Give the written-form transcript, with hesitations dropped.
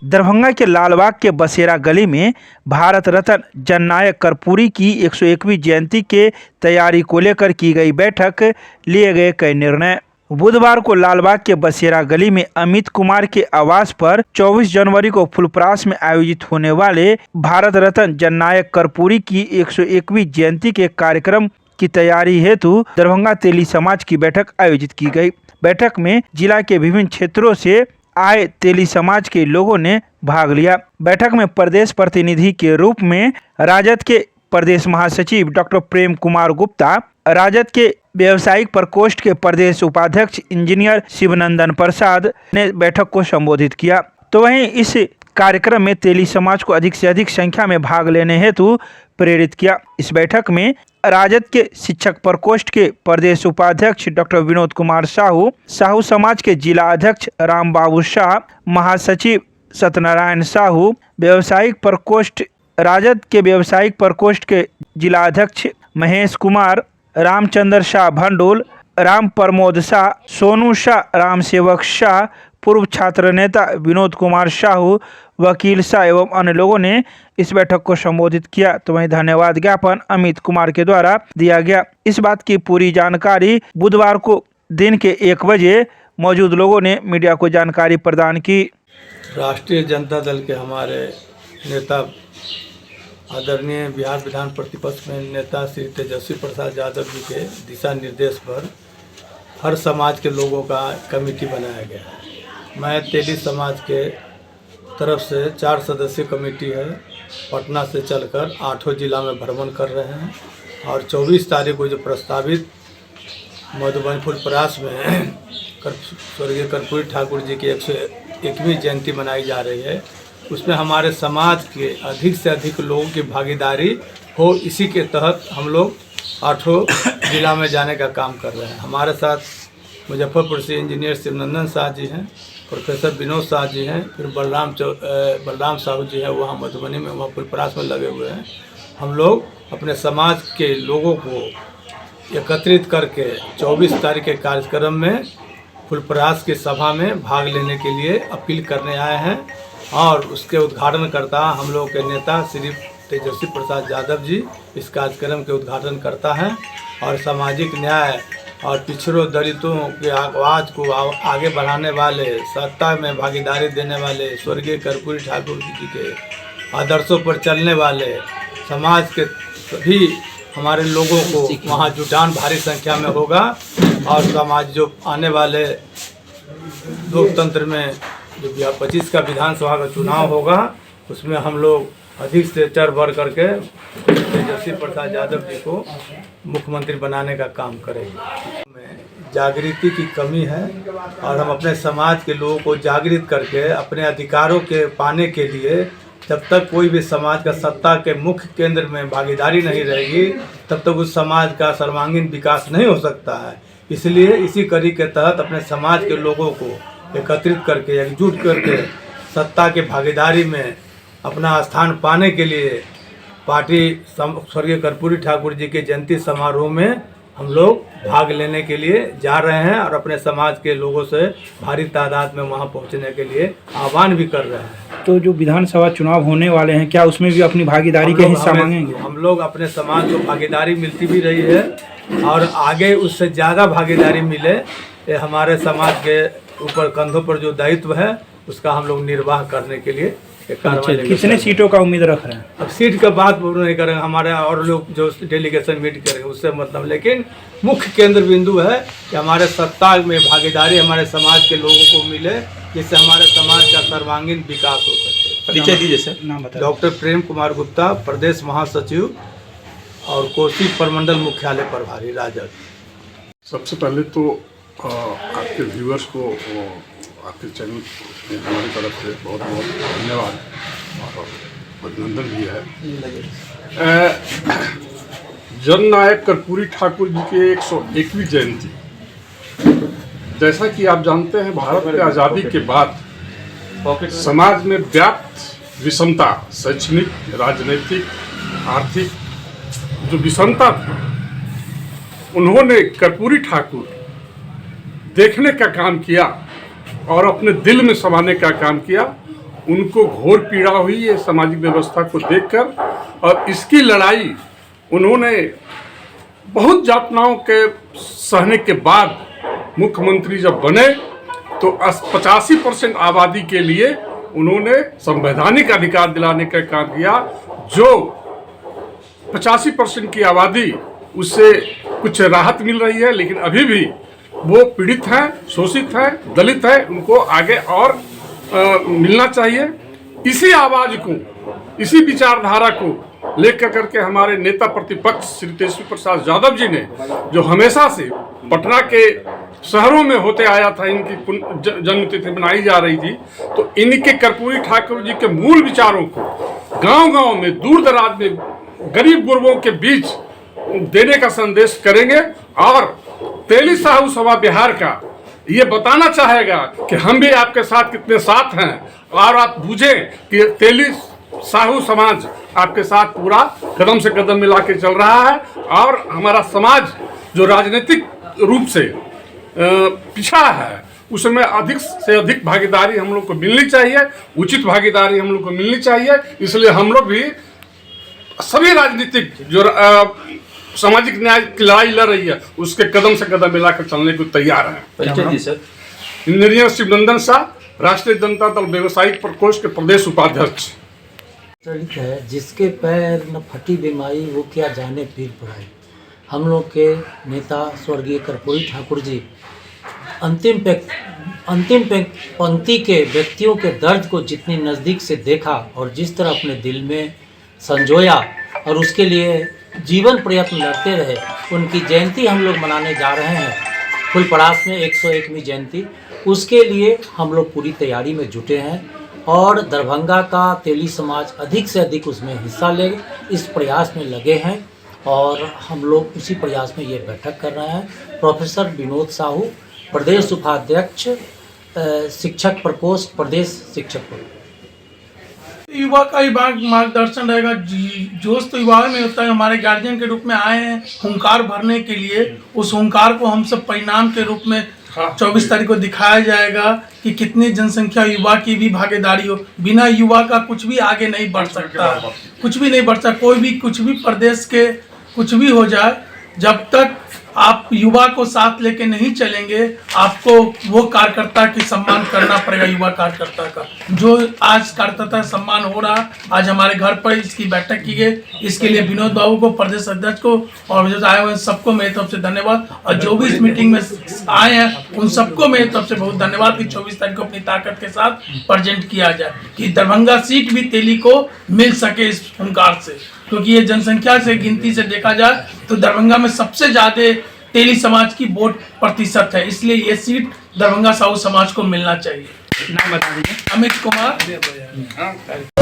दरभंगा के लालबाग के बसेरा गली में भारत रत्न जननायक कर्पूरी की 101वीं जयंती के तैयारी को लेकर की गई बैठक, लिए गए कई निर्णय। बुधवार को लालबाग के बसेरा गली में अमित कुमार के आवास पर 24 जनवरी को फुलपरास में आयोजित होने वाले भारत रत्न जननायक कर्पूरी की 101वीं जयंती के कार्यक्रम की तैयारी हेतु दरभंगा तेली समाज की बैठक आयोजित की गई। बैठक में जिला के विभिन्न क्षेत्रों से आए तेली समाज के लोगों ने भाग लिया। बैठक में प्रदेश प्रतिनिधि के रूप में राजद के प्रदेश महासचिव डॉक्टर प्रेम कुमार गुप्ता, राजद के व्यवसायिक प्रकोष्ठ के प्रदेश उपाध्यक्ष इंजीनियर शिवनंदन प्रसाद ने बैठक को संबोधित किया। तो वहीं इस कार्यक्रम में तेली समाज को अधिक से अधिक संख्या में भाग लेने हेतु प्रेरित किया। इस बैठक में राजद के शिक्षक प्रकोष्ठ के प्रदेश उपाध्यक्ष डॉक्टर विनोद कुमार साहू, साहू समाज के जिला अध्यक्ष राम बाबू शाह, महासचिव सत्यनारायण साहू, व्यवसायिक प्रकोष्ठ राजद के व्यवसायिक प्रकोष्ठ के जिला अध्यक्ष महेश कुमार, रामचंद्र शाह भंडोल, राम प्रमोद शाह, सोनू शाह, राम सेवक शाह, पूर्व छात्र नेता विनोद कुमार साहू, वकील शाह एवं अन्य लोगों ने इस बैठक को संबोधित किया। तो वहीं धन्यवाद ज्ञापन अमित कुमार के द्वारा दिया गया। इस बात की पूरी जानकारी बुधवार को दिन के 1 बजे मौजूद लोगों ने मीडिया को जानकारी प्रदान की। राष्ट्रीय जनता दल के हमारे नेता आदरणीय बिहार विधान प्रतिपक्ष में नेता श्री तेजस्वी प्रसाद यादव जी के दिशा निर्देश पर हर समाज के लोगों का कमेटी बनाया गया है। मैं तेली समाज के तरफ से 4 सदस्यीय कमेटी है, पटना से चलकर 8 जिला में भ्रमण कर रहे हैं और 24 तारीख को जो प्रस्तावित मधुबनी फुलपरास में स्वर्गीय कर्पूरी ठाकुर जी की 101वीं जयंती मनाई जा रही है, उसमें हमारे समाज के अधिक से अधिक लोगों की भागीदारी हो, इसी के तहत हम लोग 8 जिला में जाने का काम कर रहे हैं। हमारे साथ मुजफ्फरपुर से इंजीनियर शिवनंदन शाह जी हैं, प्रोफेसर विनोद शाह जी हैं, फिर बलराम साहू जी हैं, वहाँ मधुबनी में, वहाँ फुलपरास में लगे हुए हैं। हम लोग अपने समाज के लोगों को एकत्रित करके 24 तारीख के कार्यक्रम में फुलपरास की सभा में भाग लेने के लिए अपील करने आए हैं और उसके उद्घाटनकर्ता हम लोग के नेता श्री तेजस्वी प्रसाद यादव जी इस कार्यक्रम के उद्घाटन करता है और सामाजिक न्याय और पिछड़ों दलितों के आवाज़ को आगे बढ़ाने वाले, सत्ता में भागीदारी देने वाले, स्वर्गीय कर्पूरी ठाकुर जी के आदर्शों पर चलने वाले समाज के सभी हमारे लोगों को वहाँ जुटान भारी संख्या में होगा और समाज जो आने वाले लोकतंत्र में जो 25 का विधानसभा का चुनाव होगा उसमें हम लोग अधिक से चढ़ बढ़ करके तेजस्वी प्रसाद यादव जी को मुख्यमंत्री बनाने का काम करेंगे। जागृति की कमी है और हम अपने समाज के लोगों को जागृत करके अपने अधिकारों के पाने के लिए जब तक कोई भी समाज का सत्ता के मुख्य केंद्र में भागीदारी नहीं रहेगी तब तक उस समाज का सर्वांगीण विकास नहीं हो सकता है। इसलिए इसी कड़ी के तहत अपने समाज के लोगों को एकत्रित करके, एकजुट करके सत्ता के भागीदारी में अपना स्थान पाने के लिए पार्टी स्वर्गीय कर्पूरी ठाकुर जी के जयंती समारोह में हम लोग भाग लेने के लिए जा रहे हैं और अपने समाज के लोगों से भारी तादाद में वहां पहुंचने के लिए आह्वान भी कर रहे हैं। तो जो विधानसभा चुनाव होने वाले हैं, क्या उसमें भी अपनी भागीदारी का हिस्सा मांगेंगे? हम लोग अपने समाज को भागीदारी मिलती भी रही है और आगे उससे ज़्यादा भागीदारी मिले, ये हमारे समाज के ऊपर कंधों पर जो दायित्व है उसका हम लोग निर्वाह करने के लिए कितने सीटों का उम्मीद रख रहे हैं? अब सीट का बात नहीं करेंगे, हमारे और लोग जो डेलीगेशन मीट करेंगे उससे मतलब, लेकिन मुख्य केंद्र बिंदु है कि हमारे सत्ता में भागीदारी हमारे समाज के लोगों को मिले जिससे हमारे समाज का सर्वांगीण विकास हो सके। परिचय दीजिए सर। नाम बताइए। डॉक्टर प्रेम कुमार गुप्ता, प्रदेश महासचिव और कोसी प्रमंडल मुख्यालय प्रभारी, राजद। सबसे पहले तो आपके व्यूअर्स को आपके चैनल में हमारी तरफ से बहुत बहुत धन्यवाद और अभिनंदन भी है। जननायक कर्पूरी ठाकुर जी के 101वीं जयंती, जैसा कि आप जानते हैं भारत की आज़ादी के बाद समाज में व्याप्त विषमता, शैक्षणिक, राजनीतिक, आर्थिक जो विषमता थी, उन्होंने कर्पूरी ठाकुर देखने का काम किया और अपने दिल में समाने का काम किया। उनको घोर पीड़ा हुई ये सामाजिक व्यवस्था को देखकर, और इसकी लड़ाई उन्होंने बहुत यातनाओं के सहने के बाद मुख्यमंत्री जब बने तो 85% आबादी के लिए उन्होंने संवैधानिक अधिकार दिलाने का काम किया। जो 85% की आबादी, उससे कुछ राहत मिल रही है, लेकिन अभी भी वो पीड़ित हैं, शोषित हैं, दलित हैं, उनको आगे और मिलना चाहिए। इसी आवाज को, इसी विचारधारा को लेकर करके हमारे नेता प्रतिपक्ष श्री तेजस्वी प्रसाद यादव जी ने, जो हमेशा से पटना के शहरों में होते आया था, इनकी जन्मतिथि मनाई जा रही थी, तो इनके कर्पूरी ठाकुर जी के मूल विचारों को गांव-गांव में, दूर दराज में, गरीब गुरबों के बीच देने का संदेश करेंगे। और तेली साहू सभा बिहार का ये बताना चाहेगा कि हम भी आपके साथ कितने साथ हैं, और आप बूझें कि तेली साहू समाज आपके साथ पूरा कदम से कदम मिला के चल रहा है। और हमारा समाज जो राजनीतिक रूप से पिछड़ा है, उसमें अधिक से अधिक भागीदारी हम लोग को मिलनी चाहिए, उचित भागीदारी हम लोग को मिलनी चाहिए। इसलिए हम लोग भी सभी राजनीतिक जो सामाजिक न्याय की लड़ाई लड़ रही है, उसके कदम से कदम मिलाकर चलने को तैयार हैं। इंजीनियर शिवनंदन शाह, राष्ट्रीय जनता दल व्यवसायिक प्रकोष्ठ के प्रदेश उपाध्यक्ष। है जिसके पैर न फटी बीमारी, वो क्या जाने पीर पड़ाई। हम लोग के नेता स्वर्गीय कर्पूरी ठाकुर जी अंतिम पंक्ति के व्यक्तियों के दर्द को जितनी नज़दीक से देखा और जिस तरह अपने दिल में संजोया और उसके लिए जीवन प्रयत्न लड़ते रहे, उनकी जयंती हम लोग मनाने जा रहे हैं फुलपरास में 101वीं जयंती। उसके लिए हम लोग पूरी तैयारी में जुटे हैं और दरभंगा का तेली समाज अधिक से अधिक उसमें हिस्सा ले, इस प्रयास में लगे हैं और हम लोग उसी प्रयास में ये बैठक कर रहे हैं। प्रोफेसर विनोद साहू, प्रदेश उपाध्यक्ष शिक्षक प्रकोष्ठ, प्रदेश शिक्षक प्रकोष्ठ। युवा का ही मार्गदर्शन रहेगा। जोश तो युवा में होता है। हमारे गार्जियन के रूप में आए हैं हुंकार भरने के लिए। उस हुंकार को हम सब परिणाम के रूप में 24 तारीख को दिखाया जाएगा कि कितनी जनसंख्या युवा की भी भागीदारी हो। बिना युवा का कुछ भी आगे नहीं बढ़ सकता, कुछ भी नहीं बढ़ सकता। कोई भी कुछ भी प्रदेश के कुछ भी हो जाए, जब तक आप युवा को साथ लेके नहीं चलेंगे, आपको वो कार्यकर्ता की सम्मान करना पड़ेगा। युवा कार्यकर्ता का जो आज कार्यकर्ता सम्मान हो रहा, आज हमारे घर पर इसकी बैठक की गई, इसके लिए विनोद बाबू को, प्रदेश अध्यक्ष को और जो आए हुए सबको मेरी तरफ से धन्यवाद। और जो भी इस मीटिंग में आए हैं उन सबको मेरी तरफ से बहुत धन्यवाद कि 24 तारीख को अपनी ताकत के साथ प्रेजेंट किया जाए कि दरभंगा सीट भी तेली को मिल सके इस हुंकार से। क्योंकि ये जनसंख्या से गिनती से देखा जाए तो दरभंगा में सबसे ज्यादा तेली समाज की वोट प्रतिशत है, इसलिए ये सीट दरभंगा साहू समाज को मिलना चाहिए। नाम बता दीजिए। अमित कुमार।